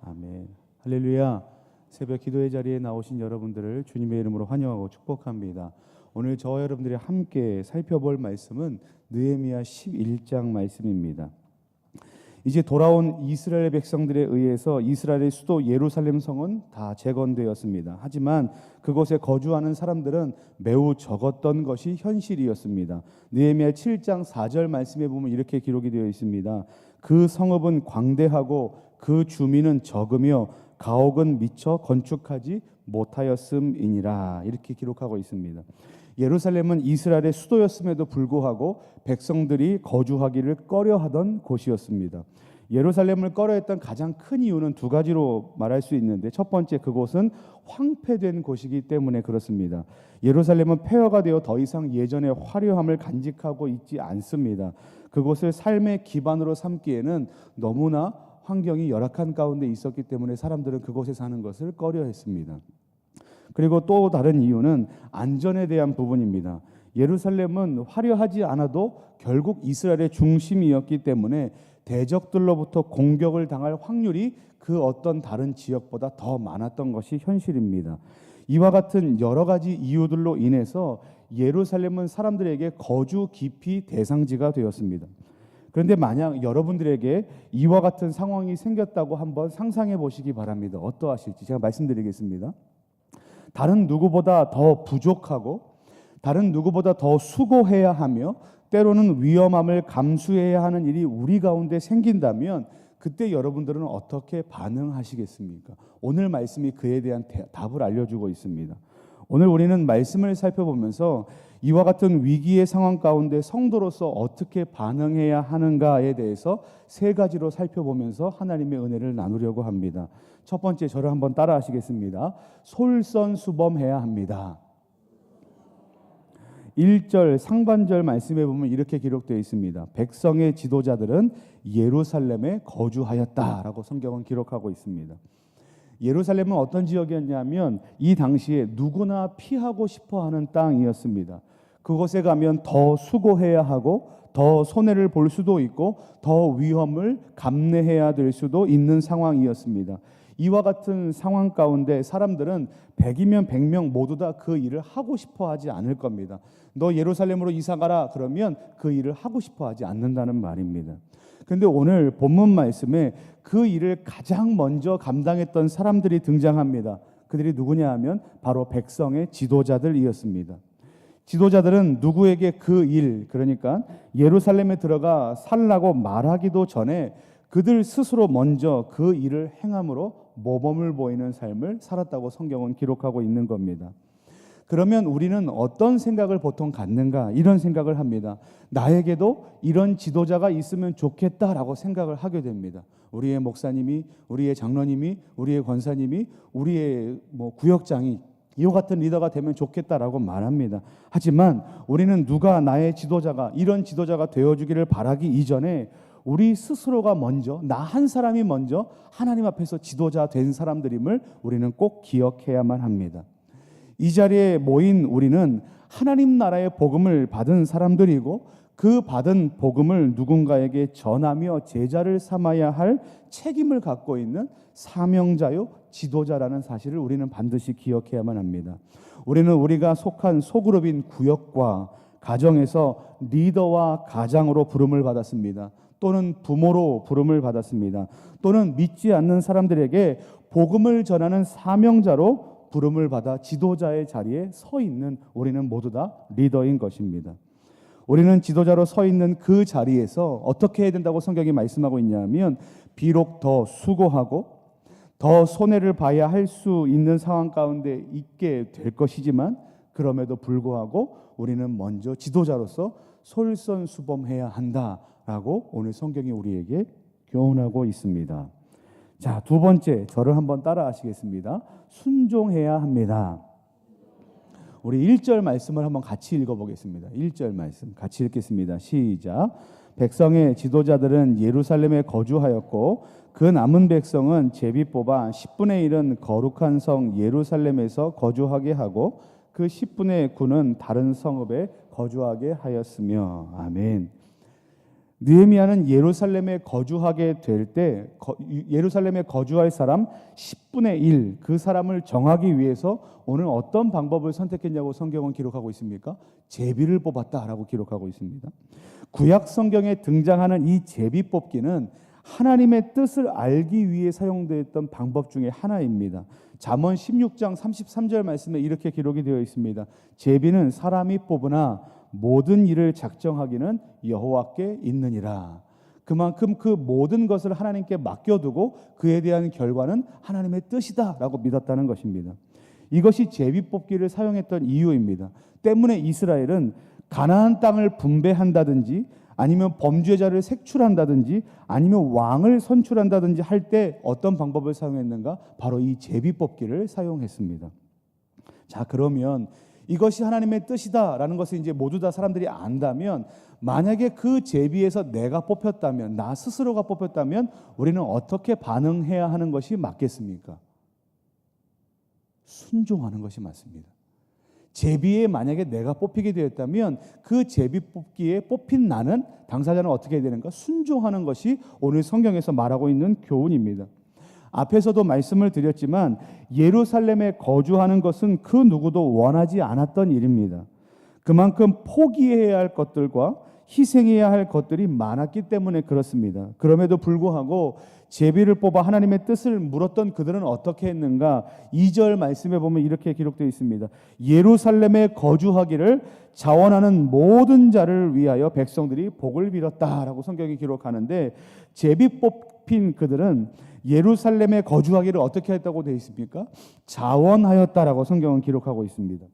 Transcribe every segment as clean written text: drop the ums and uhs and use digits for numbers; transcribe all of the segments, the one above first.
아멘. 할렐루야. 새벽 기도의 자리에 나오신 여러분들을 주님의 이름으로 환영하고 축복합니다. 오늘 저와 여러분들이 함께 살펴볼 말씀은 느헤미야 11장 말씀입니다. 이제 돌아온 이스라엘 백성들에 의해서 이스라엘의 수도 예루살렘 성은 다 재건되었습니다. 하지만 그곳에 거주하는 사람들은 매우 적었던 것이 현실이었습니다. 느헤미야 7장 4절 말씀에 보면 이렇게 기록이 되어 있습니다. 그 성읍은 광대하고 그 주민은 적으며 가옥은 미처 건축하지 못하였음이니라. 이렇게 기록하고 있습니다. 예루살렘은 이스라엘의 수도였음에도 불구하고 백성들이 거주하기를 꺼려하던 곳이었습니다. 예루살렘을 꺼려했던 가장 큰 이유는 두 가지로 말할 수 있는데, 첫 번째, 그곳은 황폐된 곳이기 때문에 그렇습니다. 예루살렘은 폐허가 되어 더 이상 예전의 화려함을 간직하고 있지 않습니다. 그곳을 삶의 기반으로 삼기에는 너무나 환경이 열악한 가운데 있었기 때문에 사람들은 그곳에 사는 것을 꺼려했습니다. 그리고 또 다른 이유는 안전에 대한 부분입니다. 예루살렘은 화려하지 않아도 결국 이스라엘의 중심이었기 때문에 대적들로부터 공격을 당할 확률이 그 어떤 다른 지역보다 더 많았던 것이 현실입니다. 이와 같은 여러 가지 이유들로 인해서 예루살렘은 사람들에게 거주 기피 대상지가 되었습니다. 그런데 만약 여러분들에게 이와 같은 상황이 생겼다고 한번 상상해 보시기 바랍니다. 어떠하실지 제가 말씀드리겠습니다. 다른 누구보다 더 부족하고 다른 누구보다 더 수고해야 하며 때로는 위험함을 감수해야 하는 일이 우리 가운데 생긴다면 그때 여러분들은 어떻게 반응하시겠습니까? 오늘 말씀이 그에 대한 답을 알려주고 있습니다. 오늘 우리는 말씀을 살펴보면서 이와 같은 위기의 상황 가운데 성도로서 어떻게 반응해야 하는가에 대해서 세 가지로 살펴보면서 하나님의 은혜를 나누려고 합니다. 첫 번째, 저를 한번 따라 하시겠습니다. 솔선수범해야 합니다. 1절 상반절 말씀에 보면 이렇게 기록되어 있습니다. 백성의 지도자들은 예루살렘에 거주하였다라고 성경은 기록하고 있습니다. 예루살렘은 어떤 지역이었냐면 이 당시에 누구나 피하고 싶어하는 땅이었습니다. 그곳에 가면 더 수고해야 하고 더 손해를 볼 수도 있고 더 위험을 감내해야 될 수도 있는 상황이었습니다. 이와 같은 상황 가운데 사람들은 100이면 100명 모두 다 그 일을 하고 싶어 하지 않을 겁니다. 너 예루살렘으로 이사 가라 그러면 그 일을 하고 싶어 하지 않는다는 말입니다. 그런데 오늘 본문 말씀에 그 일을 가장 먼저 감당했던 사람들이 등장합니다. 그들이 누구냐 하면 바로 백성의 지도자들이었습니다. 지도자들은 누구에게 그 일, 그러니까 예루살렘에 들어가 살라고 말하기도 전에 그들 스스로 먼저 그 일을 행함으로 모범을 보이는 삶을 살았다고 성경은 기록하고 있는 겁니다. 그러면 우리는 어떤 생각을 보통 갖는가? 이런 생각을 합니다. 나에게도 이런 지도자가 있으면 좋겠다라고 생각을 하게 됩니다. 우리의 목사님이, 우리의 장로님이, 우리의 권사님이, 우리의 구역장이 이와 같은 리더가 되면 좋겠다라고 말합니다. 하지만 우리는 누가 나의 지도자가, 이런 지도자가 되어주기를 바라기 이전에 우리 스스로가 먼저, 나 한 사람이 먼저 하나님 앞에서 지도자 된 사람들임을 우리는 꼭 기억해야만 합니다. 이 자리에 모인 우리는 하나님 나라의 복음을 받은 사람들이고 그 받은 복음을 누군가에게 전하며 제자를 삼아야 할 책임을 갖고 있는 사명자요 지도자라는 사실을 우리는 반드시 기억해야만 합니다. 우리는 우리가 속한 소그룹인 구역과 가정에서 리더와 가장으로 부름을 받았습니다. 또는 부모로 부름을 받았습니다. 또는 믿지 않는 사람들에게 복음을 전하는 사명자로 부름을 받아 지도자의 자리에 서 있는 우리는 모두 다 리더인 것입니다. 우리는 지도자로 서 있는 그 자리에서 어떻게 해야 된다고 성경이 말씀하고 있냐면 비록 더 수고하고 더 손해를 봐야 할 수 있는 상황 가운데 있게 될 것이지만 그럼에도 불구하고 우리는 먼저 지도자로서 솔선수범해야 한다라고 오늘 성경이 우리에게 교훈하고 있습니다. 자, 두 번째, 저를 한번 따라 하시겠습니다. 순종해야 합니다. 우리 1절 말씀을 한번 같이 읽어보겠습니다. 1절 말씀 같이 읽겠습니다. 시작. 백성의 지도자들은 예루살렘에 거주하였고 그 남은 백성은 제비 뽑아 10분의 1은 거룩한 성 예루살렘에서 거주하게 하고 그 10분의 9는 다른 성읍에 거주하게 하였으며. 아멘. 느헤미야는 예루살렘에 거주하게 될 때 예루살렘에 거주할 사람 10분의 1 그 사람을 정하기 위해서 오늘 어떤 방법을 선택했냐고 성경은 기록하고 있습니까? 제비를 뽑았다라고 기록하고 있습니다. 구약 성경에 등장하는 이 제비 뽑기는 하나님의 뜻을 알기 위해 사용되었던 방법 중에 하나입니다. 잠언 16장 33절 말씀에 이렇게 기록이 되어 있습니다. 제비는 사람이 뽑으나 모든 일을 작정하기는 여호와께 있느니라. 그만큼 그 모든 것을 하나님께 맡겨두고 그에 대한 결과는 하나님의 뜻이다라고 믿었다는 것입니다. 이것이 제비 뽑기를 사용했던 이유입니다. 때문에 이스라엘은 가나안 땅을 분배한다든지 아니면 범죄자를 색출한다든지 아니면 왕을 선출한다든지 할 때 어떤 방법을 사용했는가? 바로 이 제비 뽑기를 사용했습니다. 자, 그러면 이것이 하나님의 뜻이다라는 것을 이제 모두 다 사람들이 안다면, 만약에 그 제비에서 내가 뽑혔다면, 나 스스로가 뽑혔다면 우리는 어떻게 반응해야 하는 것이 맞겠습니까? 순종하는 것이 맞습니다. 제비에 만약에 내가 뽑히게 되었다면 그 제비 뽑기에 뽑힌 나는, 당사자는 어떻게 해야 되는가? 순종하는 것이 오늘 성경에서 말하고 있는 교훈입니다. 앞에서도 말씀을 드렸지만 예루살렘에 거주하는 것은 그 누구도 원하지 않았던 일입니다. 그만큼 포기해야 할 것들과 희생해야 할 것들이 많았기 때문에 그렇습니다. 그럼에도 불구하고 제비를 뽑아 하나님의 뜻을 물었던 그들은 어떻게 했는가? 2절 말씀에 보면 이렇게 기록되어 있습니다. 예루살렘에 거주하기를 자원하는 모든 자를 위하여 백성들이 복을 빌었다라고 성경이 기록하는데, 제비 뽑힌 그들은 예루살렘에 거주하기를 어떻게 했다고 되어 있습니까? 자원하였다라고 성경은 기록하고 있습니다.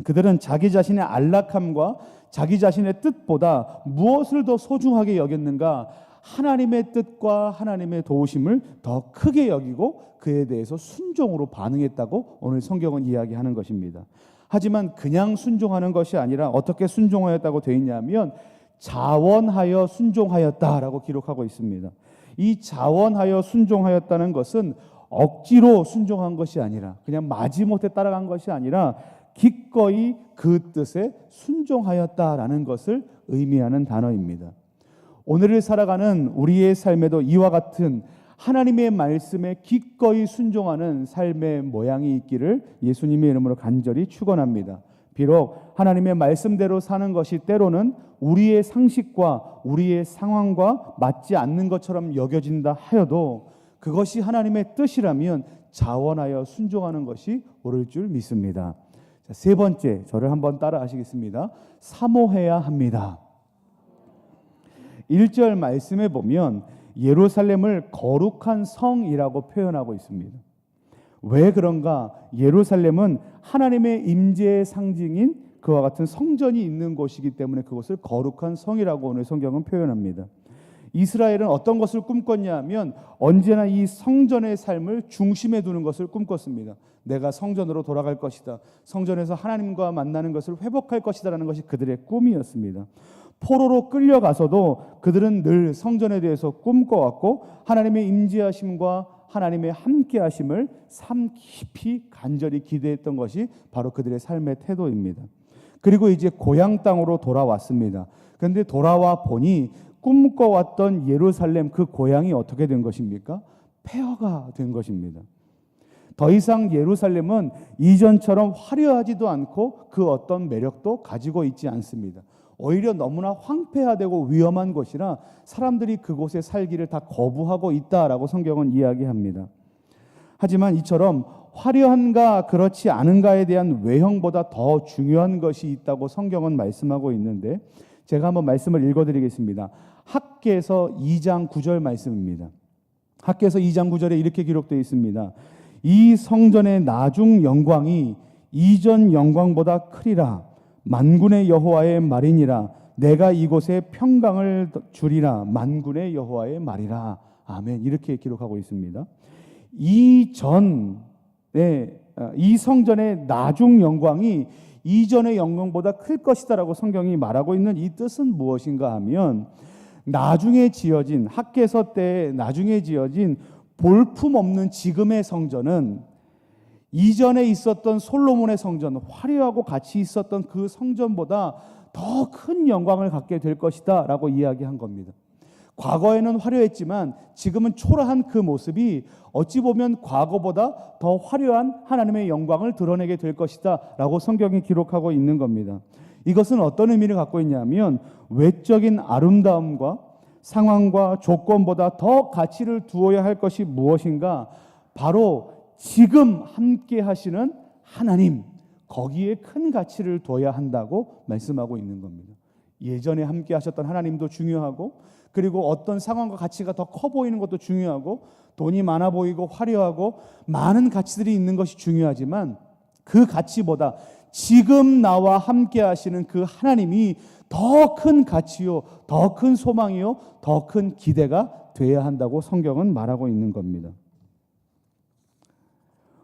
그들은 자기 자신의 안락함과 자기 자신의 뜻보다 무엇을 더 소중하게 여겼는가? 하나님의 뜻과 하나님의 도우심을 더 크게 여기고 그에 대해서 순종으로 반응했다고 오늘 성경은 이야기하는 것입니다. 하지만 그냥 순종하는 것이 아니라 어떻게 순종하였다고 되어 있냐면 자원하여 순종하였다라고 기록하고 있습니다. 이 자원하여 순종하였다는 것은 억지로 순종한 것이 아니라, 그냥 마지못해 따라간 것이 아니라 기꺼이 그 뜻에 순종하였다라는 것을 의미하는 단어입니다. 오늘을 살아가는 우리의 삶에도 이와 같은 하나님의 말씀에 기꺼이 순종하는 삶의 모양이 있기를 예수님의 이름으로 간절히 축원합니다. 비록 하나님의 말씀대로 사는 것이 때로는 우리의 상식과 우리의 상황과 맞지 않는 것처럼 여겨진다 하여도 그것이 하나님의 뜻이라면 자원하여 순종하는 것이 옳을 줄 믿습니다. 자, 세 번째, 저를 한번 따라 하시겠습니다. 사모해야 합니다. 1절 말씀에 보면 예루살렘을 거룩한 성이라고 표현하고 있습니다. 왜 그런가? 예루살렘은 하나님의 임재의 상징인 그와 같은 성전이 있는 곳이기 때문에 그것을 거룩한 성이라고 오늘 성경은 표현합니다. 이스라엘은 어떤 것을 꿈꿨냐 하면 언제나 이 성전의 삶을 중심에 두는 것을 꿈꿨습니다. 내가 성전으로 돌아갈 것이다. 성전에서 하나님과 만나는 것을 회복할 것이다 라는 것이 그들의 꿈이었습니다. 포로로 끌려가서도 그들은 늘 성전에 대해서 꿈꿔왔고 하나님의 임재하심과 하나님의 함께하심을 삶 깊이 간절히 기대했던 것이 바로 그들의 삶의 태도입니다. 그리고 이제 고향 땅으로 돌아왔습니다. 그런데 돌아와 보니 꿈꿔왔던 예루살렘, 그 고향이 어떻게 된 것입니까? 폐허가 된 것입니다. 더 이상 예루살렘은 이전처럼 화려하지도 않고 그 어떤 매력도 가지고 있지 않습니다. 오히려 너무나 황폐화되고 위험한 곳이라 사람들이 그곳에 살기를 다 거부하고 있다라고 성경은 이야기합니다. 하지만 이처럼 화려한가 그렇지 않은가에 대한 외형보다 더 중요한 것이 있다고 성경은 말씀하고 있는데, 제가 한번 말씀을 읽어드리겠습니다. 학개서 2장 9절 말씀입니다. 학개서 2장 9절에 이렇게 기록되어 있습니다. 이 성전의 나중 영광이 이전 영광보다 크리라. 만군의 여호와의 말이니라. 내가 이곳에 평강을 주리라. 만군의 여호와의 말이라. 아멘. 이렇게 기록하고 있습니다. 이 성전의 나중 영광이 이전의 영광보다 클 것이다라고 성경이 말하고 있는 이 뜻은 무엇인가 하면, 나중에 지어진, 학개서 때 나중에 지어진 볼품없는 지금의 성전은 이전에 있었던 솔로몬의 성전, 화려하고 가치 있었던 그 성전보다 더 큰 영광을 갖게 될 것이다 라고 이야기한 겁니다. 과거에는 화려했지만 지금은 초라한 그 모습이 어찌 보면 과거보다 더 화려한 하나님의 영광을 드러내게 될 것이다 라고 성경이 기록하고 있는 겁니다. 이것은 어떤 의미를 갖고 있냐면 외적인 아름다움과 상황과 조건보다 더 가치를 두어야 할 것이 무엇인가? 바로 지금 함께 하시는 하나님, 거기에 큰 가치를 둬야 한다고 말씀하고 있는 겁니다. 예전에 함께 하셨던 하나님도 중요하고, 그리고 어떤 상황과 가치가 더 커 보이는 것도 중요하고, 돈이 많아 보이고 화려하고 많은 가치들이 있는 것이 중요하지만 그 가치보다 지금 나와 함께 하시는 그 하나님이 더 큰 가치요, 더 큰 소망이요, 더 큰 기대가 돼야 한다고 성경은 말하고 있는 겁니다.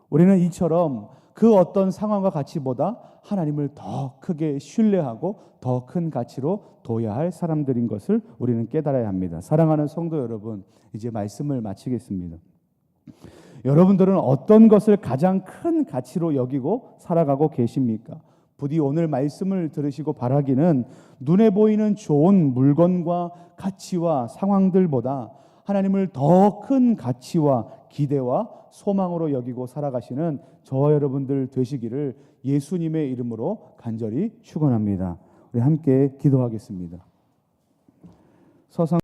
우리는 이처럼 그 어떤 상황과 가치보다 하나님을 더 크게 신뢰하고 더 큰 가치로 둬야 할 사람들인 것을 우리는 깨달아야 합니다. 사랑하는 성도 여러분, 이제 말씀을 마치겠습니다. 여러분들은 어떤 것을 가장 큰 가치로 여기고 살아가고 계십니까? 부디 오늘 말씀을 들으시고 바라기는 눈에 보이는 좋은 물건과 가치와 상황들보다 하나님을 더 큰 가치와 기대와 소망으로 여기고 살아가시는 저와 여러분들 되시기를 예수님의 이름으로 간절히 축원합니다. 우리 함께 기도하겠습니다. 서상